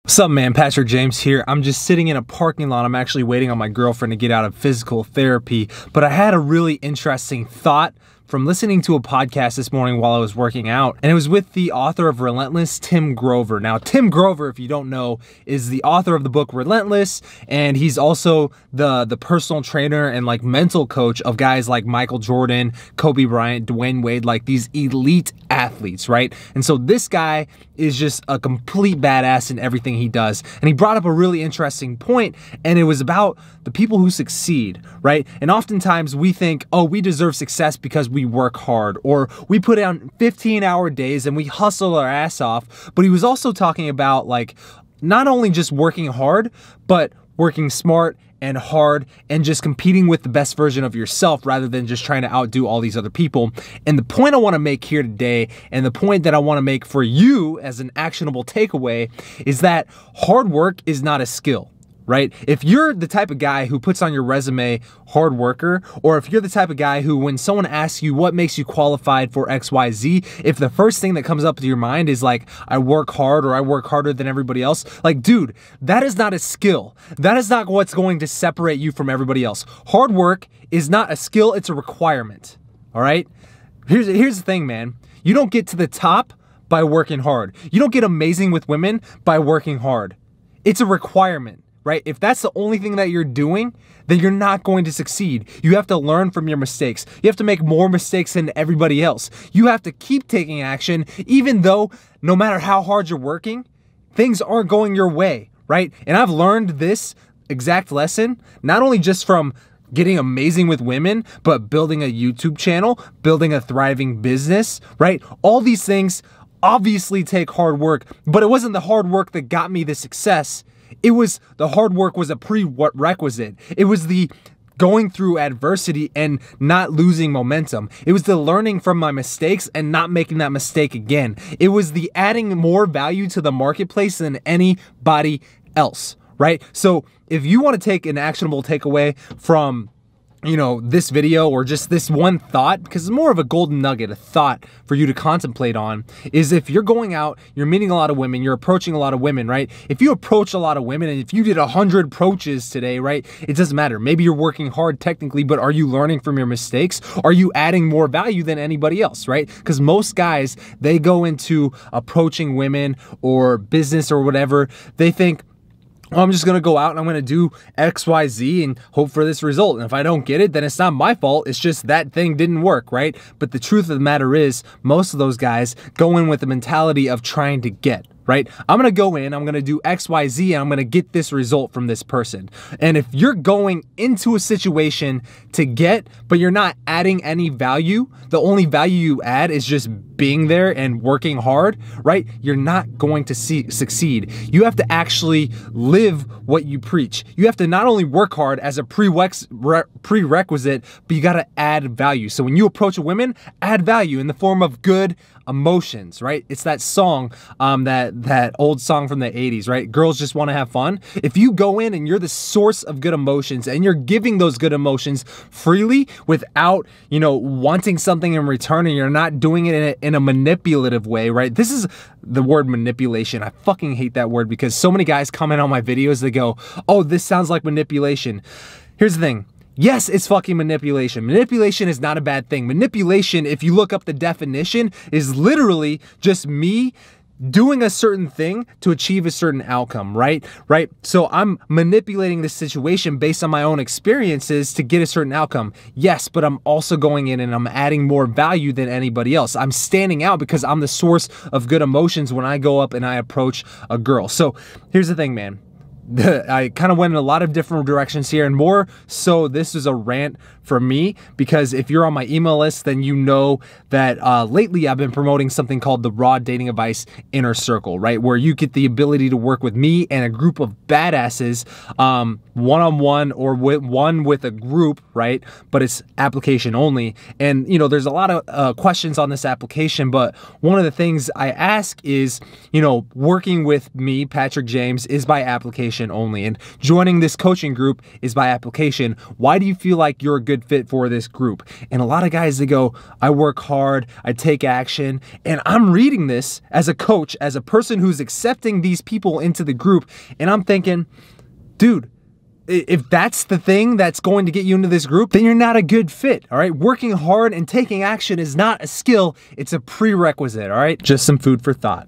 What's up, man? Patrick James here. I'm just sitting in a parking lot. I'm actually waiting on my girlfriend to get out of physical therapy, but I had a really interesting thought from listening to a podcast this morning while I was working out, and it was with the author of Relentless, Tim Grover. Now, Tim Grover, if you don't know, is the author of the book Relentless, and he's also the personal trainer and like mental coach of guys like Michael Jordan, Kobe Bryant, Dwayne Wade, like these elite athletes, right? And so this guy is just a complete badass in everything he does. And he brought up a really interesting point, and it was about the people who succeed, right? And oftentimes we think, oh, we deserve success because we work hard, or we put on 15-hour days and we hustle our ass off. But he was also talking about like not only just working hard, but working smart and hard and just competing with the best version of yourself rather than just trying to outdo all these other people. And the point I want to make here today, and the point that I want to make for you as an actionable takeaway, is that hard work is not a skill. Right? If you're the type of guy who puts on your resume hard worker, or if you're the type of guy who when someone asks you what makes you qualified for XYZ, if the first thing that comes up to your mind is like, I work hard or I work harder than everybody else, like, dude, that is not a skill. That is not what's going to separate you from everybody else. Hard work is not a skill, it's a requirement. All right? Here's the thing, man. You don't get to the top by working hard. You don't get amazing with women by working hard. It's a requirement. Right? If that's the only thing that you're doing, then you're not going to succeed. You have to learn from your mistakes. You have to make more mistakes than everybody else. You have to keep taking action, even though no matter how hard you're working, things aren't going your way, right? And I've learned this exact lesson, not only just from getting amazing with women, but building a YouTube channel, building a thriving business, right? All these things obviously take hard work, but it wasn't the hard work that got me the success. It was the hard work was a prerequisite. It was the going through adversity and not losing momentum. It was the learning from my mistakes and not making that mistake again. It was the adding more value to the marketplace than anybody else, right? So if you want to take an actionable takeaway from this video, or just this one thought, because it's more of a golden nugget, a thought for you to contemplate on, is if you're going out, you're meeting a lot of women, you're approaching a lot of women, right? If you approach a lot of women, and if you did 100 approaches today, right, it doesn't matter. Maybe you're working hard technically, but are you learning from your mistakes? Are you adding more value than anybody else, right? Because most guys, they go into approaching women or business or whatever, they think, well, I'm just going to go out and I'm going to do X, Y, Z and hope for this result. And if I don't get it, then it's not my fault. It's just that thing didn't work, right? But the truth of the matter is, most of those guys go in with the mentality of trying to get, right? I'm going to go in, I'm going to do X, Y, Z, and I'm going to get this result from this person. And if you're going into a situation to get, but you're not adding any value, the only value you add is just being there and working hard, right? You're not going to succeed. You have to actually live what you preach. You have to not only work hard as a prerequisite, but you got to add value. So when you approach a woman, add value in the form of good emotions, right? It's that song, that old song from the 80s, right? Girls just want to have fun. If you go in and you're the source of good emotions and you're giving those good emotions freely without, wanting something in return, and you're not doing it in a manipulative way, right? This is the word manipulation. I fucking hate that word because so many guys comment on my videos, they go, oh, this sounds like manipulation. Here's the thing. Yes, it's fucking manipulation. Manipulation is not a bad thing. Manipulation, if you look up the definition, is literally just me doing a certain thing to achieve a certain outcome, right? So I'm manipulating the situation based on my own experiences to get a certain outcome. Yes, but I'm also going in and I'm adding more value than anybody else. I'm standing out because I'm the source of good emotions when I go up and I approach a girl. So here's the thing, man. I kind of went in a lot of different directions here, and more so this is a rant for me, because if you're on my email list, then you know that lately I've been promoting something called the Raw Dating Advice Inner Circle, right? Where you get the ability to work with me and a group of badasses one-on-one or with a group, right? But it's application only. And, there's a lot of questions on this application, but one of the things I ask is, working with me, Patrick James, is by application information only. And joining this coaching group is by application. Why do you feel like you're a good fit for this group? And a lot of guys, they go, I work hard, I take action. And I'm reading this as a coach, as a person who's accepting these people into the group. And I'm thinking, dude, if that's the thing that's going to get you into this group, then you're not a good fit, all right? Working hard and taking action is not a skill, it's a prerequisite, all right? Just some food for thought.